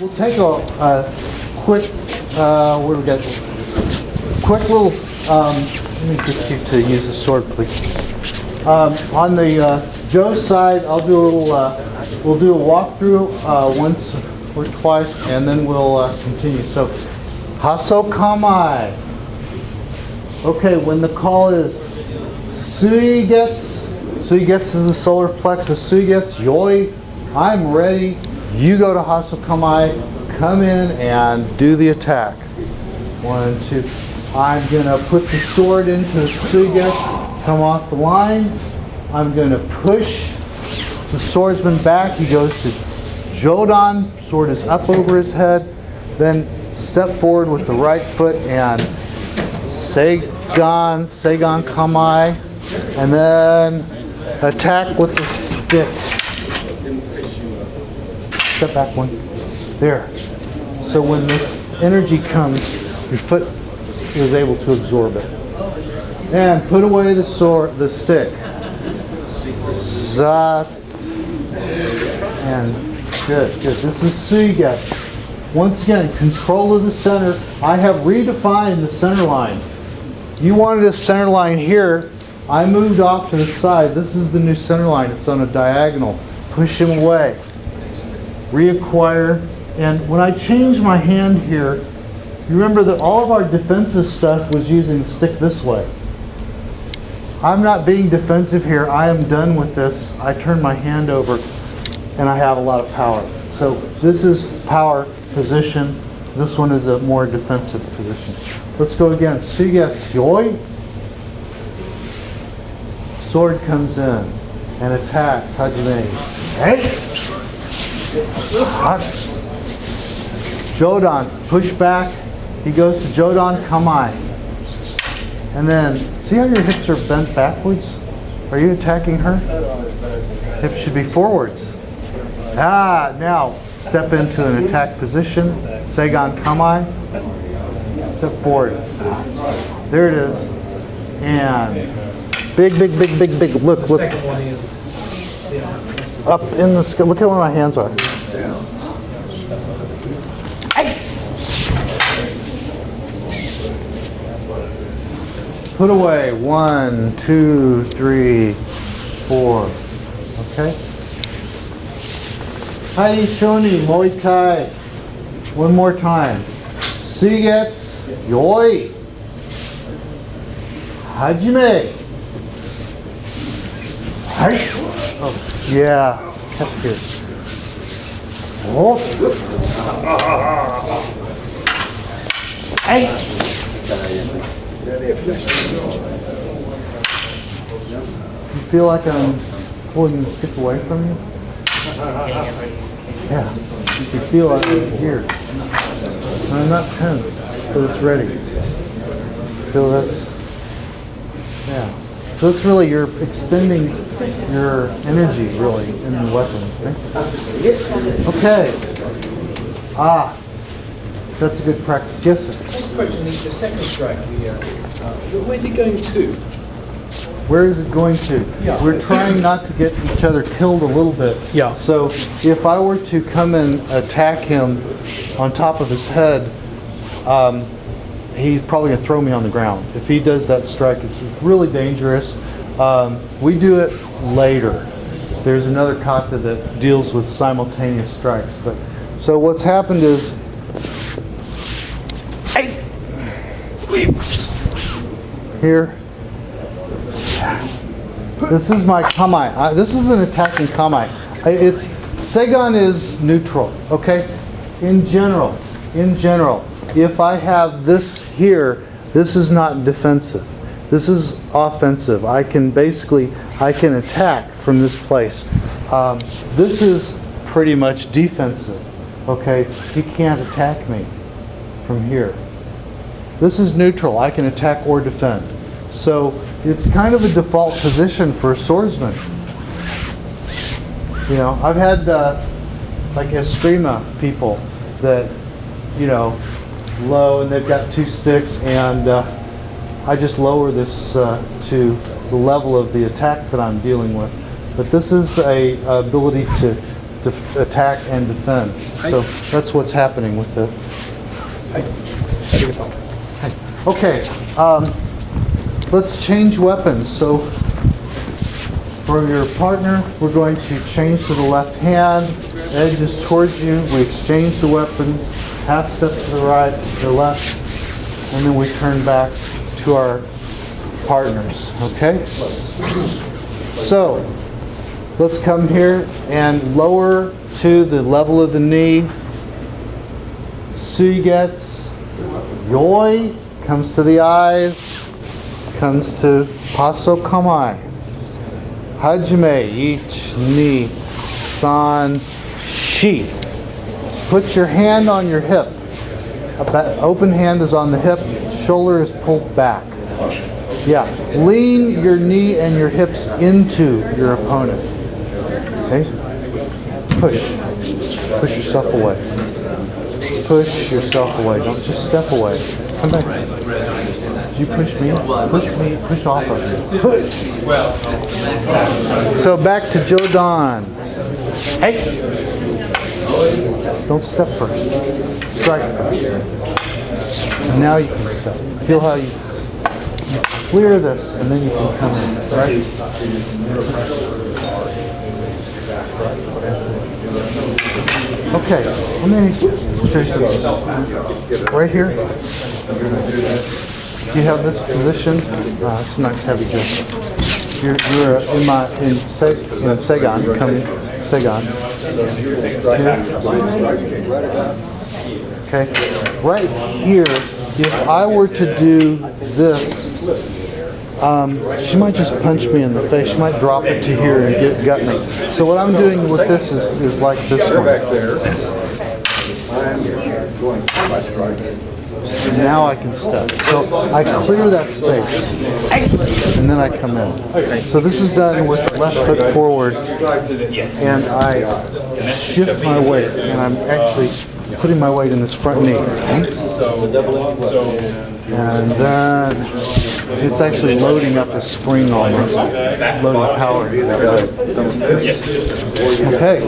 we'll take a quick, what do we got? Quick little, let me get you to use the sword, please. On the Joe side, I'll do a little, we'll do a walkthrough once or twice, and then we'll continue. So, Haso Kamae. Okay, when the call is Suigetsu, Suigetsu is the solar plexus, Suigetsu, Yoi, I'm ready. You go to Haso Kamae, come in and do the attack. 1, 2. I'm going to put the sword into the Suigetsu, come off the line. I'm going to push the swordsman back. He goes to Jodan, sword is up over his head. Then step forward with the right foot and Seigan Kamae. And then attack with the stick. Step back one. There. So when this energy comes, your foot is able to absorb it. And put away the sword, the stick. Zat. And good. This is Suigetsu. Once again, control of the center. I have redefined the center line. You wanted a center line here. I moved off to the side. This is the new center line. It's on a diagonal. Push him away. Reacquire. And when I change my hand here, you remember that all of our defensive stuff was using the stick this way. I'm not being defensive here. I am done with this. I turn my hand over and I have a lot of power. So this is power position. This one is a more defensive position. Let's go again. Suigetsu Yoi. Sword comes in and attacks Hajime. Hey! Jodan, push back. He goes to Jodan Kamae. And then, see how your hips are bent backwards? Are you attacking her? Hips should be forwards. Now step into an attack position. Seigan Kamae. Step forward. There it is. And big. Look. Up in the sky. Look at where my hands are. Put away. 1, 2, 3, 4. Okay. Hai Shoni Moikai. One more time. Suigetsu Yoi. Hajime. Oh, yeah. Up here. Oh. Hey. You feel like I'm pulling the stick away from you? Yeah. You can feel it here. I'm not tense, but it's ready. Feel this? Yeah. So it's really, you're extending your energy, really, in the weapon. Okay. That's a good practice. Yes, sir? Next question is the second strike. Where's it going to? Where is it going to? Yeah. We're trying not to get each other killed a little bit. Yeah. So if I were to come and attack him on top of his head, he's probably going to throw me on the ground. If he does that strike, it's really dangerous. We do it later. There's another kata that deals with simultaneous strikes. But so what's happened is, here, this is my Kamae. This is an attacking Kamae. It's Seigan is neutral. Okay, in general, if I have this here, this is not defensive. This is offensive. I can attack from this place. This is pretty much defensive. Okay, he can't attack me from here. This is neutral. I can attack or defend. So it's kind of a default position for a swordsman. You know, I've had like Eskrima people that, you know, low and they've got 2 sticks, and I just lower this to the level of the attack that I'm dealing with. But this is a ability to attack and defend. So that's what's happening with the. Okay, let's change weapons. So for your partner, we're going to change to the left hand. Edge is towards you. We exchange the weapons. Half step to the right, to the left, and then we turn back to our partners. Okay? So let's come here and lower to the level of the knee. Suigetsu. Yoi comes to the eyes, comes to Paso Kamae. Hajime, each knee, san, shi. Put your hand on your hip. Open hand is on the hip, shoulder is pulled back. Yeah, lean your knee and your hips into your opponent. Okay? Push yourself away. Push yourself away. Don't just step away. Come back. Did you push me? Push off of me. Push. So back to Jodan. Hey! Don't step first. Strike first. And now you can step. Feel how you clear this, and then you can come in. Right? Okay, let me show you something. Right here, you have this position. It's a nice heavy jump. You're in Seigan, coming Seigan. Okay, right here, if I were to do this, she might just punch me in the face. She might drop it to here and gut me. So what I'm doing with this is like this one. And now I can step. So I clear that space, and then I come in. So this is done with left foot forward, and I shift my weight, and I'm actually putting my weight in this front knee. And then it's actually loading up a spring almost, loading power. Okay.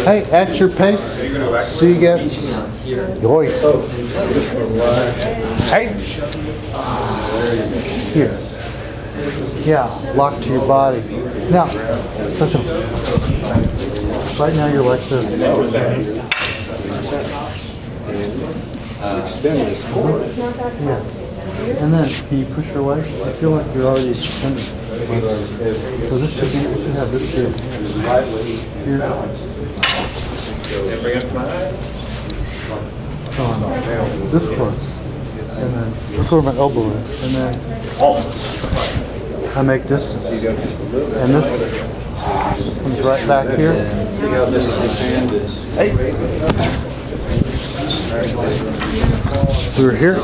Hey, at your pace, Suigetsu. Yoi. Hey. Here. Yeah, lock to your body. Now, touch them. Right now you're like this. Yeah. And then, can you push your way? I feel like you're already extended. So this should have this here. Here. Bring up my eyes. This close. And then, look where my elbow is. And then, I make distance. And this comes right back here. Hey. We're here.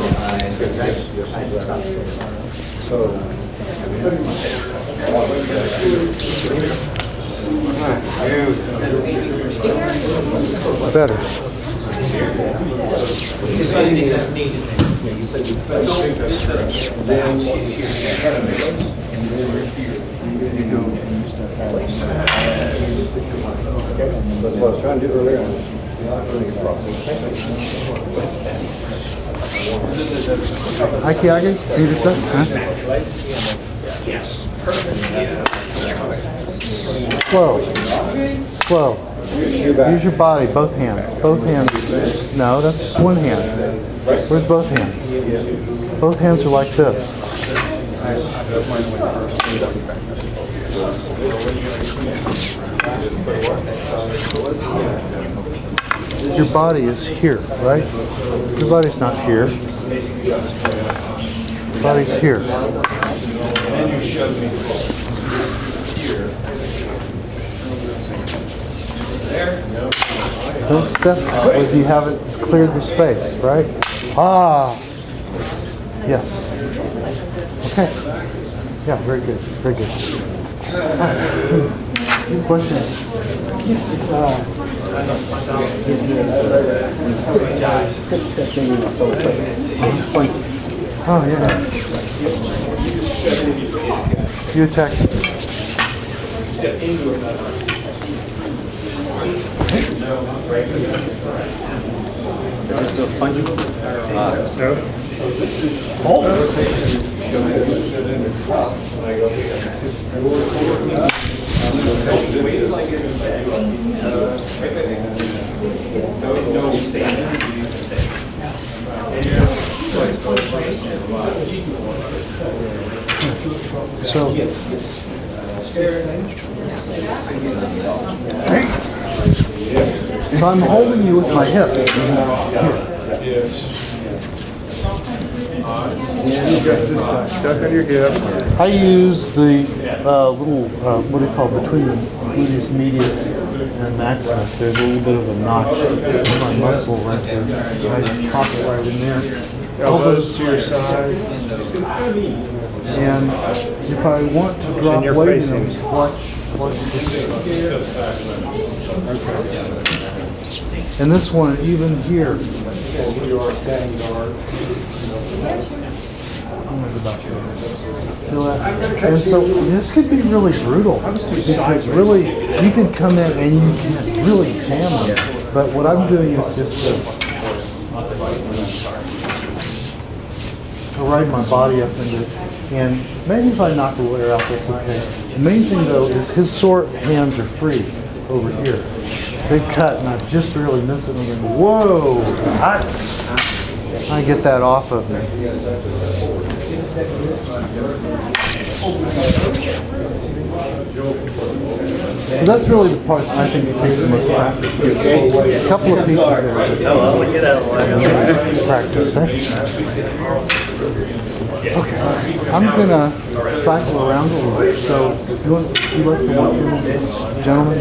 Better. That's what I was trying to do earlier. Aikiage, do this stuff, Yes. Slow. Use your body, both hands. Both hands. No, that's just one hand. Where's both hands? Both hands are like this. Your body is here, right? Your body's not here. Your body's here. Don't step if you haven't cleared the space, right? Ah, yes. Okay. Yeah, very good, very good. Any questions? Oh yeah. You attack. step into it. Does this feel spongy? So I'm holding you with my hip. Stuck on your hip. I use the little, what do you call it, between the gluteus medius and maximus. There's a little bit of a notch in my muscle right there. I pop it right in there. Elbows to your side. And if I want to drop you're weight in facing. them, watch this. And this one, even here. Feel that? And so this could be really brutal because really you can come in and you can really jam them. But what I'm doing is just this. I ride my body up into it. And maybe if I knock a little air out, that's okay. The main thing though is his sore hands are free over here. Big cut, and I just really miss it. And I'm going, whoa! I get that off of me. So that's really the part I think it takes the most practice. A couple of pieces there. Practice, eh? Okay, I'm gonna cycle around a little bit. So, you like to walk in with this gentleman?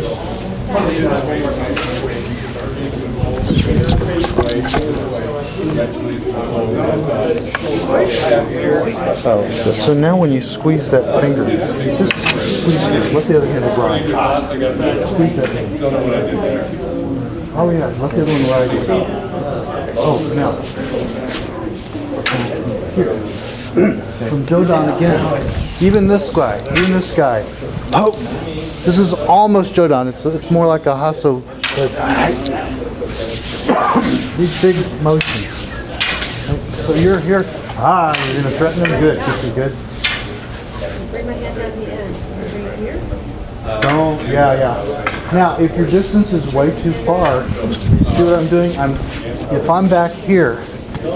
So now when you squeeze that finger, just squeeze it. Let the other hand ride. Squeeze that hand. Oh yeah, let the other one ride. Oh, now. Here. From Jodan again. Even this guy. Oh, this is almost Jodan. It's more like a Hasso. These big motions. So you're here. You're going to threaten them? Good. This is good. Bring my hand down the end. Bring it here. Don't. Yeah. Now, if your distance is way too far, see what I'm doing? If I'm back here,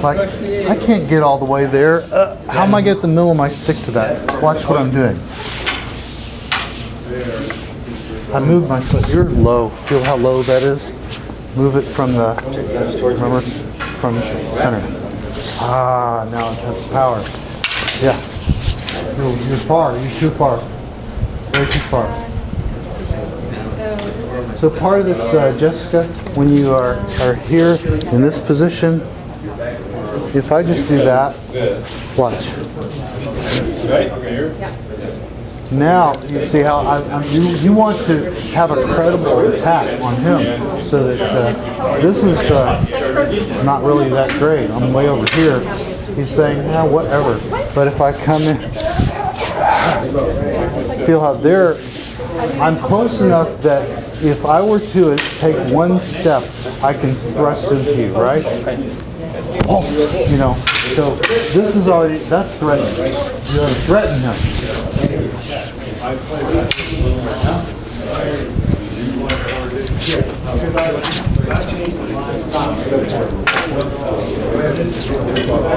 like I can't get all the way there. How am I get the middle of my stick to that? Watch what I'm doing. I move my foot. You're low. Feel how low that is? Move it from the, remember, from center. Now it has power. Yeah. You're far. You're too far. Way too far. So part of this, Jessica, when you are here in this position, if I just do that, watch. Now you see how you want to have a credible attack on him, so that this is not really that great. I'm way over here. He's saying, whatever. But if I come in, feel how I'm close enough that if I were to take one step, I can thrust into you, right? Oh, so this is already, that's threatening. You're going to threaten him.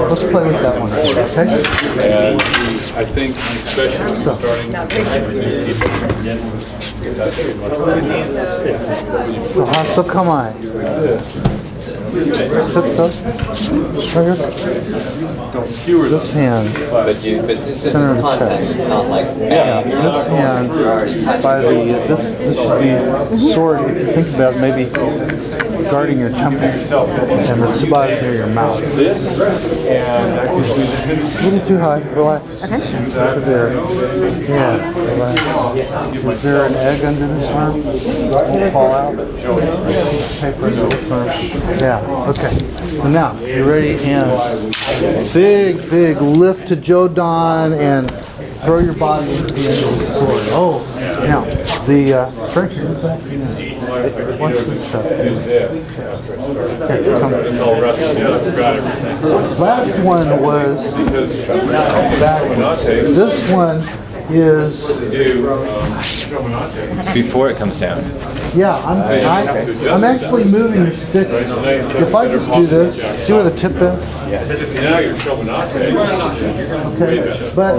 Let's play with that one, okay? And I think, especially starting So Kamae. don't skewer This hand, But since Center of it's the contact, chest. it's not like this hand, by this should be sword, if you think about it, maybe guarding your temple, and the tsuba is near your mouth. A little too high, relax. Over there. Yeah, relax. Is there an egg under this arm? Won't fall out? Paper under this arm. Yeah, okay. So now, you're ready, and big lift to Jodan, and throw your body into the end of the sword. Oh, now the strength. Watch this stuff. Here, come. It's all rusted out, I forgot everything. Last one was back. This one is Before it comes down. yeah. I'm actually moving the stick. If I just do this, see where the tip is? Now you're Shogunate. Okay, but I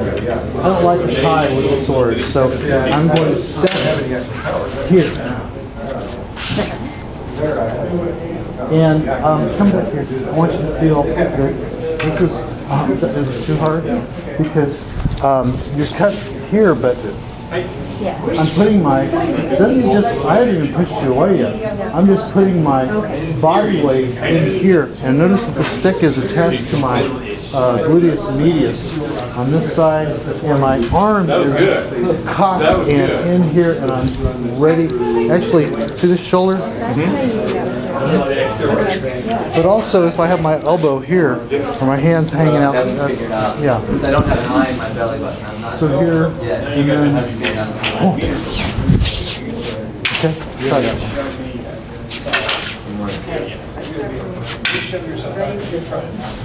don't like to tie with the sword, so I'm going to step here. And come back here. I want you to feel that this is too hard because you're cut here, but I'm putting my, doesn't just, I haven't even pushed you away yet. I'm just putting my body weight in here. And notice that the stick is attached to my gluteus medius on this side. And my arm is cocked and in here and I'm ready. Actually, see this shoulder? But also if I have my elbow here, or my hands hanging out, yeah. Since I don't have an eye in my belly button, I'm not So here, and then, okay, touch.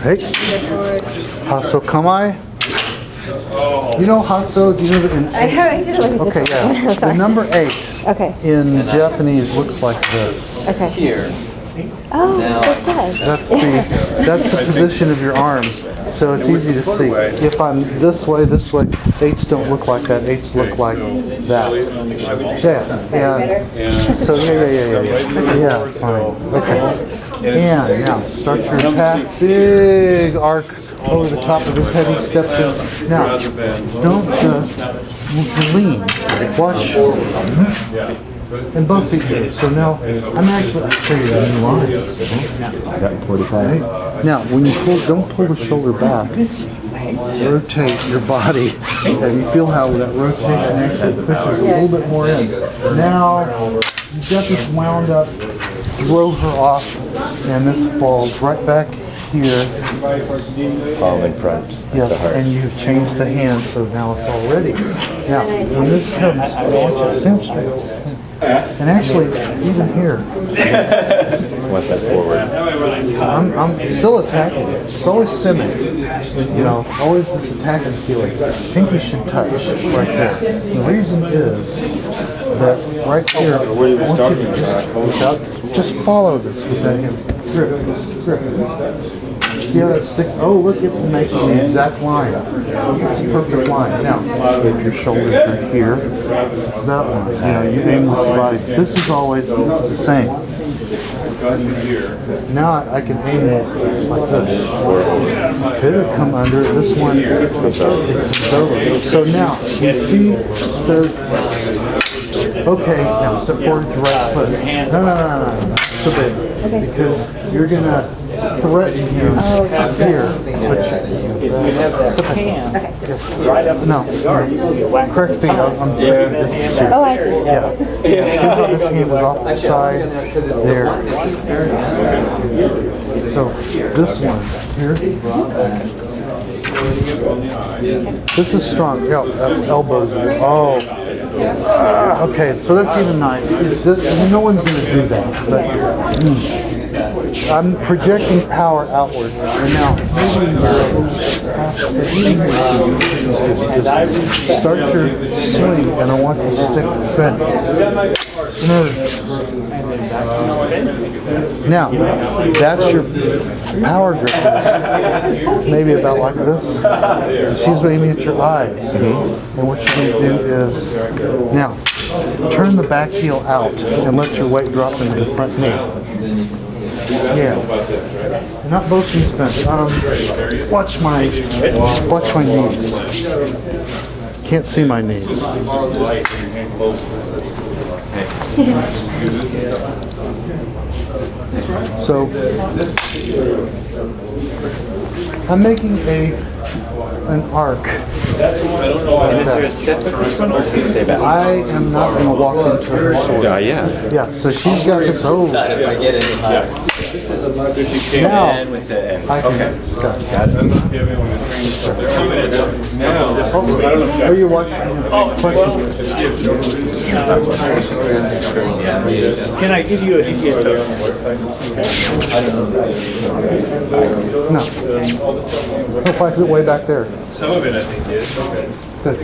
Hey, Hasso Kamae. You know Hasso, do you know the, I did it like okay, yeah. The number 8 Okay. in Japanese looks like this. Okay. here. Oh, Now that's good. That's the position of your arms, so it's easy to see. If I'm this way, 8s don't look like that. 8s look like that. Yeah. So yeah, fine. Okay. And now start your attack. Big arc over the top of his head. He steps in. Now, don't lean. Watch. And both feet. So now I'm actually I'll show you the new line. Got 45. Now when you pull, don't pull the shoulder back. Rotate your body, and you feel how that rotation actually pushes a little bit more in. Now you've got this wound up. Throw her off, and this falls right back here. Palm in front. Yes, and you've changed the hand, so now it's all ready. Now, when this comes, I want you to stand straight. And actually, even here, Once that's forward. I'm still attacking. It's always semi. You know, always this attacking feeling. Pinky should touch right there. The reason is that right here, I want you to just follow this with that hand. Grip. See how that sticks? Oh, look, it's making the exact line. It's a perfect line. Now, if your shoulders are here, it's that one. You know, you aim with the body. This is always the same. Now I can aim it like this. Could have come under this one. It comes over. So now, if she says, okay, now step forward to right foot. No. So big. Because you're going to threaten him here. If you have that hand right up No. the guard, you whack. Correct feet. I'm doing this. Oh, I see. Yeah. Feel how this hand is off the side. There. So this one here. This is strong. Yeah, elbows. Oh. Okay, so that's even nice. No one's going to do that. But, I'm projecting power outward. And now, just start your swing, and I want the stick fed. Now, that's your power grip. Maybe about like this. She's aiming at your eyes. And what you're going to do is, now, turn the back heel out and let your weight drop into the front knee. Yeah. Not both knees bent. Watch my knees. Can't see my knees. So I'm making an arc. And is there a step with this one, or does it stay back? I am not going to walk into her sword. Yeah. Yeah, so she's got this. Oh, If I get any higher. So she came Now, in. with the end. I can, Okay. okay. I don't know if you have anyone to train stuff there. 2 minutes. Now, I don't know if Are you watching? Questions? Can I give you a Hikiotoshi? No. So why is it way back there? some of it I think is. Okay. Good.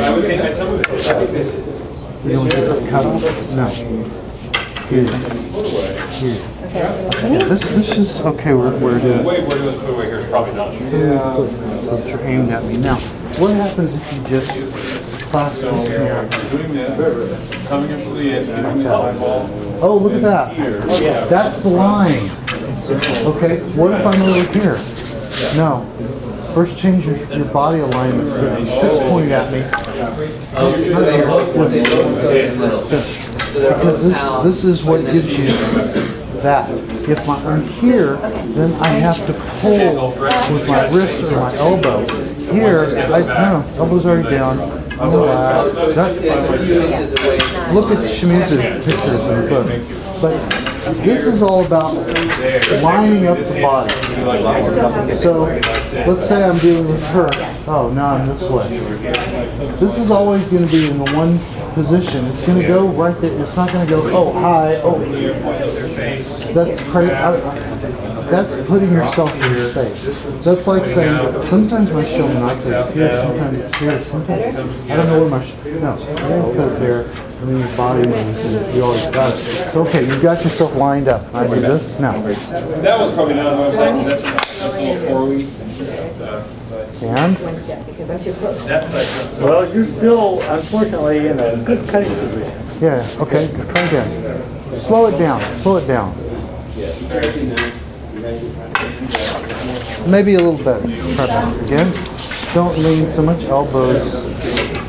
I would think that some of it, I think this is. You don't get that cut off? No. Here. Here. Yeah, this is, okay, we're doing. Way more than the clear way here is probably not. So that you're aimed at me. Now, what happens if you just clasp this here? Doing this, coming up to the edge, using the eyeball. Oh, look at that. That's the line. Okay, what if I'm over here? No. First change your body alignment. So the stick's pointing at me. Because this is what gives you that. If I'm here, then I have to pull with my wrist or my elbow. Here, no, elbow's already down. Look at Shimizu's pictures in the book. But this is all about lining up the body. So let's say I'm dealing with her. Oh, now I'm this way. This is always going to be in the one position. It's going to go right there. It's not going to go, oh, hi, oh. That's crazy. That's putting yourself in your face. That's like saying, sometimes my show my face here, sometimes it's here, sometimes I don't know where my no, I didn't put it there, and then your body moves and you always got it. So okay, you got yourself lined up. I do this? No. That was probably not what I was thinking. That's a little poorly. And? One step, because I'm too close. That side. Well, you're still, unfortunately, in a good cutting position. Yeah, okay, try again. Slow it down, slow it down. Maybe a little better. Try that again. Don't lean so much elbows.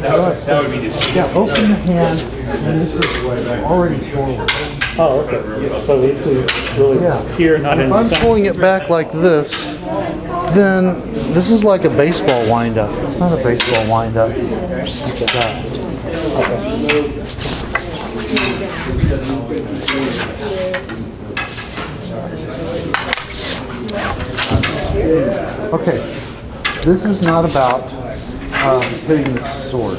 That would be the Yeah, open the hand, and this is already forward. Oh, okay. So this is really Yeah. here, not in If the I'm center. pulling it back like this, then this is like a baseball windup. It's not a baseball windup. It's that. Okay, this is not about hitting the sword.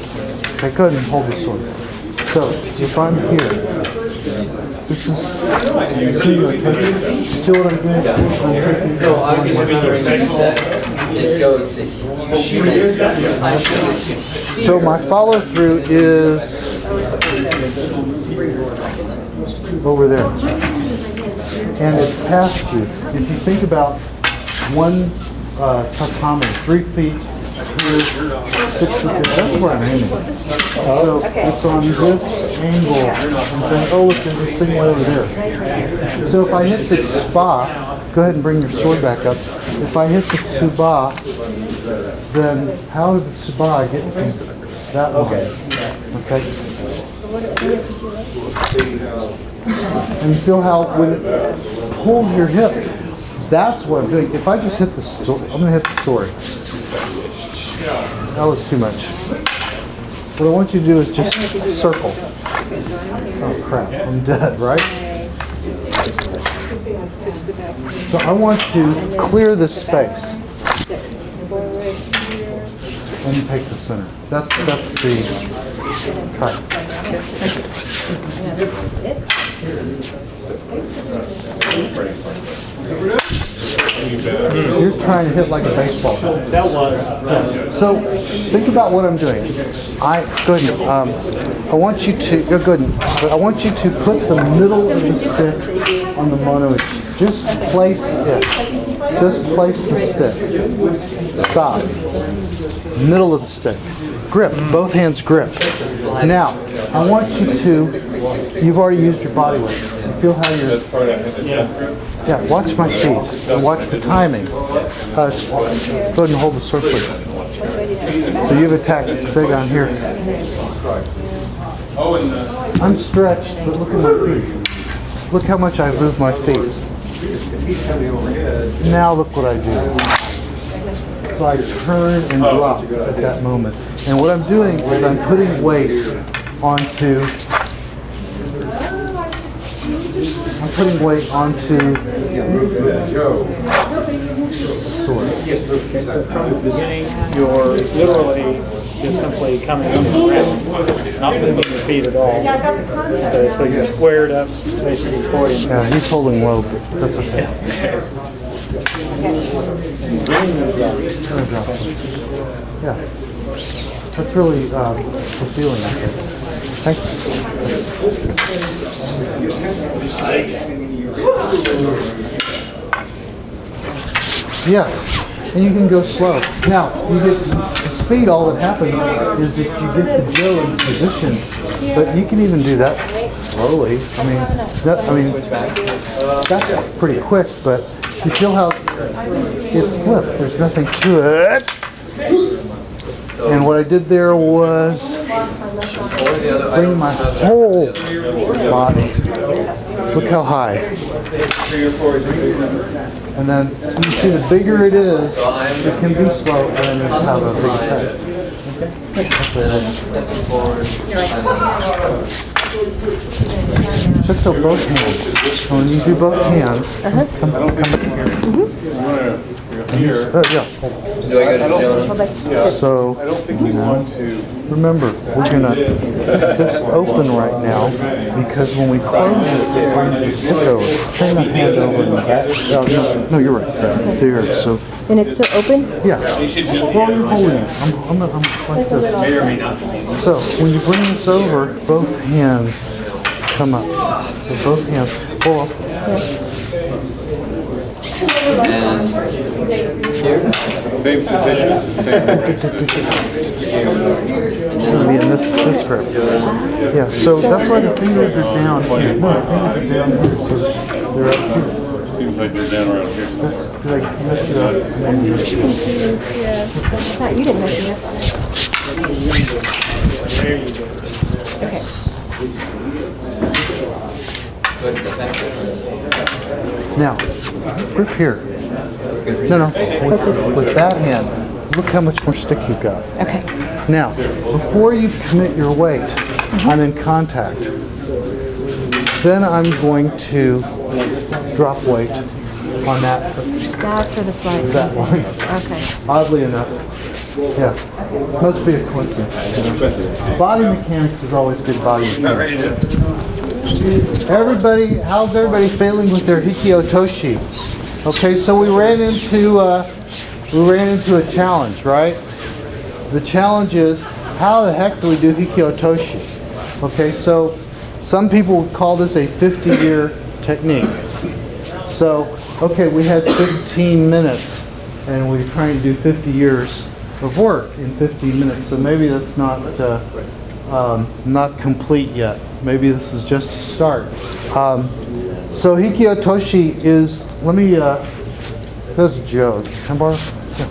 Okay, go ahead and hold the sword. So, if I'm here, this is, see what I'm doing? I'm taking, I was just wondering when you said it goes to so my follow through is over there. And it's past you. If you think about one tatami, 3 feet here, 6 feet there, that's where I'm aiming. So it's on this angle. I'm saying, oh look, there's this thing way over there. So if I hit the tsuba, go ahead and bring your sword back up. If I hit the tsuba, then how did the tsuba get from that way? Okay. And you feel how when it pulls your hip, that's what I'm doing. If I just hit the sword, I'm going to hit the sword. That was too much. What I want you to do is just circle. Oh crap, I'm dead, right? So I want to clear this space and take the center. That's the You're trying to hit like a baseball. That was. So think about what I'm doing. Go ahead. I want you to go good. I want you to put the middle of the stick on the mono. Just place it. Just place the stick. Stop. Middle of the stick. Grip. Both hands grip. Now I want you to. You've already used your body weight. You feel how you're. Yeah, watch my feet and watch the timing. Go ahead and hold the sword, please. So you've attacked Seigan here. I'm stretched, but look at my feet. Look how much I've moved my feet. Now look what I do. So I turn and drop at that moment. And what I'm doing is I'm putting weight onto From the beginning, you're literally just simply coming from the ground, not moving your feet at all. So you're squared up, basically pointing. Yeah, he's holding low, but that's okay. Yeah, that's really fulfilling, I think. Thank you. Yes, and you can go slow. Now, you get the speed, all that happens is that you get the Joe in position, but you can even do that slowly. That's pretty quick, but you feel how it flipped. There's nothing to it. And what I did there was bring my whole body. Look how high. And then you see the bigger it is, it can be slow and then have a big head. Check out both hands. When you do both hands, So, remember, we're going to keep this open right now because when we close it, it brings the stick over. Turn that hand over in the back. Oh, no, you're right. There. So, And it's still open? yeah. Well, you're holding it. I'm like this. So, when you bring this over, both hands come up. So, both hands pull up. Same position, Be in this grip. Yeah, so that's why the fingers are down here. No, the fingers are down here because they're up here. seems like they're down around here somewhere. Did I mess you up? It's not, you didn't mess me up. Okay. Now, grip here. No, with that hand, look how much more stick you've got. Okay. Now, before you commit your weight, I'm in contact. Then I'm going to drop weight on that. That's where the slide That comes in. line. Okay. Oddly enough. Yeah. Must be a coincidence. Body mechanics is always good body mechanics. Everybody, how's everybody feeling with their Hikiotoshi? Okay, so we ran into a challenge, right? The challenge is, how the heck do we do Hikiotoshi? Okay, so some people would call this a 50-year technique. So, okay, we had 15 minutes, and we're trying to do 50 years of work in 15 minutes. So maybe that's not complete yet. Maybe this is just a start. So Hikiotoshi is, let me, there's Joe. Can I borrow? Yeah.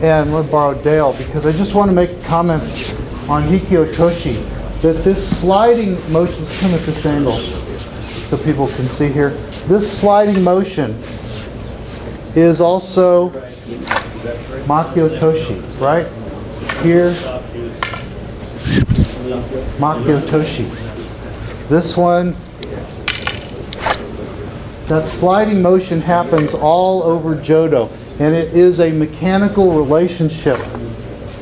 And I'm going to borrow Dale because I just want to make a comment on Hikiotoshi that this sliding motion, let's come at this angle so people can see here. This sliding motion is also Makiotoshi, right? Here, Makiotoshi. This one, that sliding motion happens all over Jodo, and it is a mechanical relationship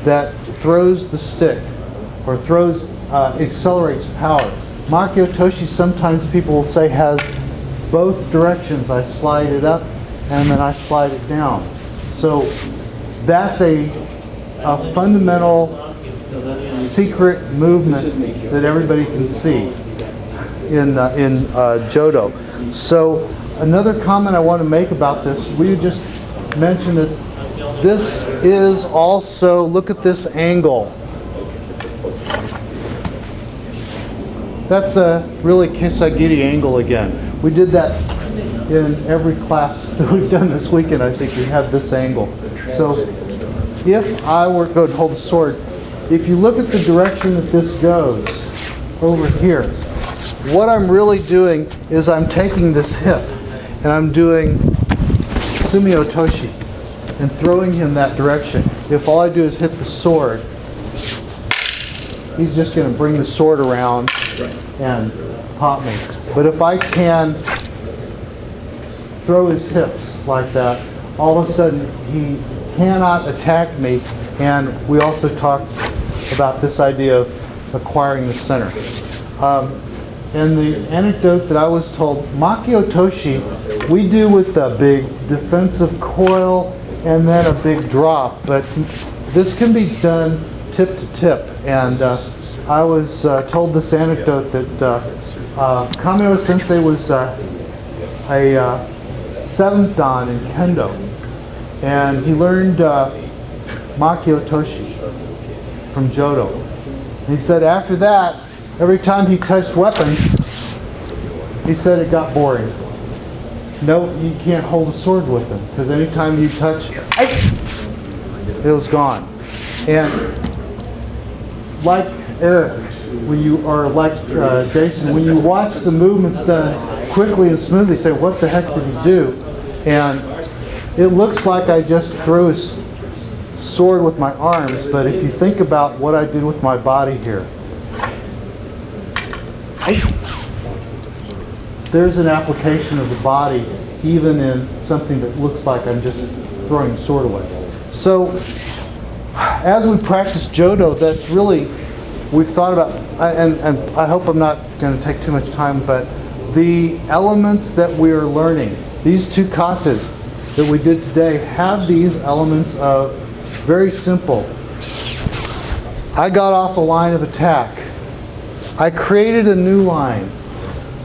that throws the stick or accelerates power. Makiotoshi, sometimes people will say, has both directions. I slide it up and then I slide it down. So that's a fundamental secret movement that everybody can see in Jodo. So another comment I want to make about this, we just mentioned that this is also, look at this angle. That's a really Kisagiri angle again. We did that in every class that we've done this weekend. I think we have this angle. So if I were going to hold the sword, if you look at the direction that this goes over here, what I'm really doing is I'm taking this hip and I'm doing Sumi-otoshi and throwing him that direction. If all I do is hit the sword, he's just going to bring the sword around and pop me. But if I can throw his hips like that, all of a sudden he cannot attack me. And we also talked about this idea of acquiring the center. And the anecdote that I was told, Makiotoshi, we do with a big defensive coil and then a big drop, but this can be done tip to tip. And I was told this anecdote that Kamae Sensei was a 7th dan in Kendo, and he learned Makiotoshi from Jodo. And he said after that, every time he touched weapons, he said it got boring. No, you can't hold a sword with him, because anytime you touch, it was gone. And like Eric, when you are like Jason, when you watch the movements done quickly and smoothly, you say, what the heck did he do? And it looks like I just threw his sword with my arms, but if you think about what I did with my body here, there's an application of the body even in something that looks like I'm just throwing the sword away. So as we practice Jodo, that's really, we've thought about, and I hope I'm not going to take too much time, but the elements that we are learning, these 2 katas that we did today have these elements of very simple. I got off a line of attack. I created a new line.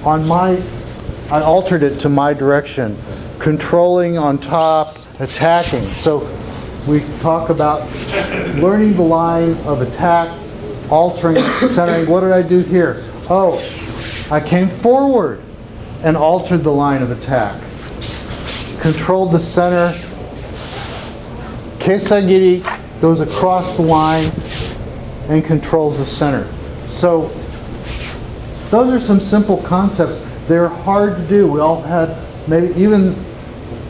I altered it to my direction. Controlling on top, attacking. So we talk about learning the line of attack, altering, centering. What did I do here? Oh, I came forward and altered the line of attack. Controlled the center. Kesagiri goes across the line and controls the center. So those are some simple concepts. They're hard to do. We all had, maybe even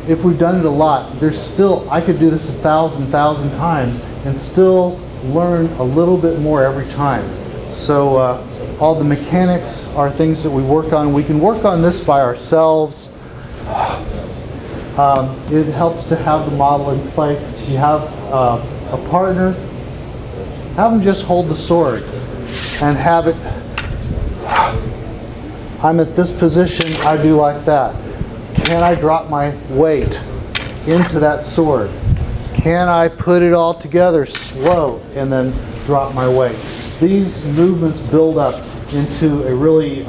if we've done it a lot, there's still, I could do this 1,000 times and still learn a little bit more every time. So all the mechanics are things that we work on. We can work on this by ourselves. It helps to have the model in play. You have a partner, have them just hold the sword and have it, I'm at this position, I do like that. Can I drop my weight into that sword? Can I put it all together slow and then drop my weight? These movements build up into a really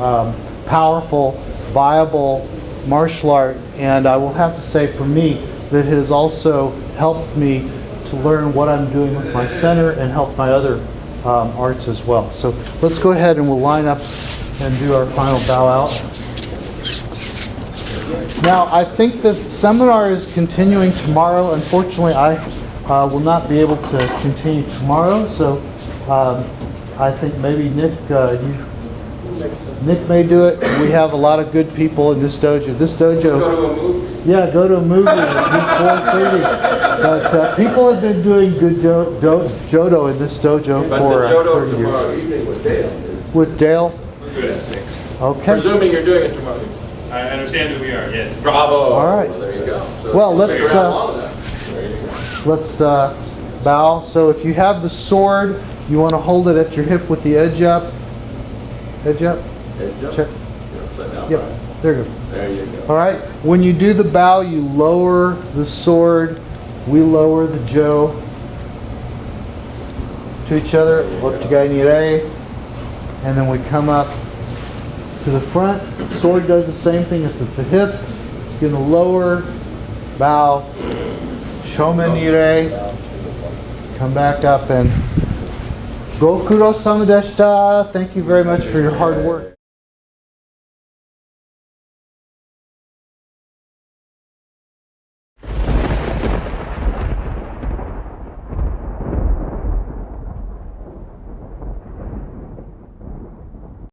powerful, viable martial art, and I will have to say for me that it has also helped me to learn what I'm doing with my center and help my other arts as well. So let's go ahead and we'll line up and do our final bow out. Now I think the seminar is continuing tomorrow. Unfortunately, I will not be able to continue tomorrow, so I think maybe Nick may do it. We have a lot of good people in this dojo. This dojo, Go to a movie. yeah, go to a movie at 4:30. But people have been doing good Jodo in this dojo But for the Jodo 30 tomorrow years. evening with Dale is With Dale? good at 6. Okay. Presuming you're doing it tomorrow. I understand that we are, yes. Bravo. All right. Well, there you go. So Well, stick let's, around long enough. There you go. Let's bow. So if you have the sword, you want to hold it at your hip with the edge up. Edge up? Edge up. Check. You're upside down. Yep. Right. There you go. There you go. All right. When you do the bow, you lower the sword. We lower the jo to each other. And then we come up to the front. Sword does the same thing. It's at the hip. It's going to lower, bow, shomen nire, come back up and Gokuro sama deshita. Thank you very much for your hard work.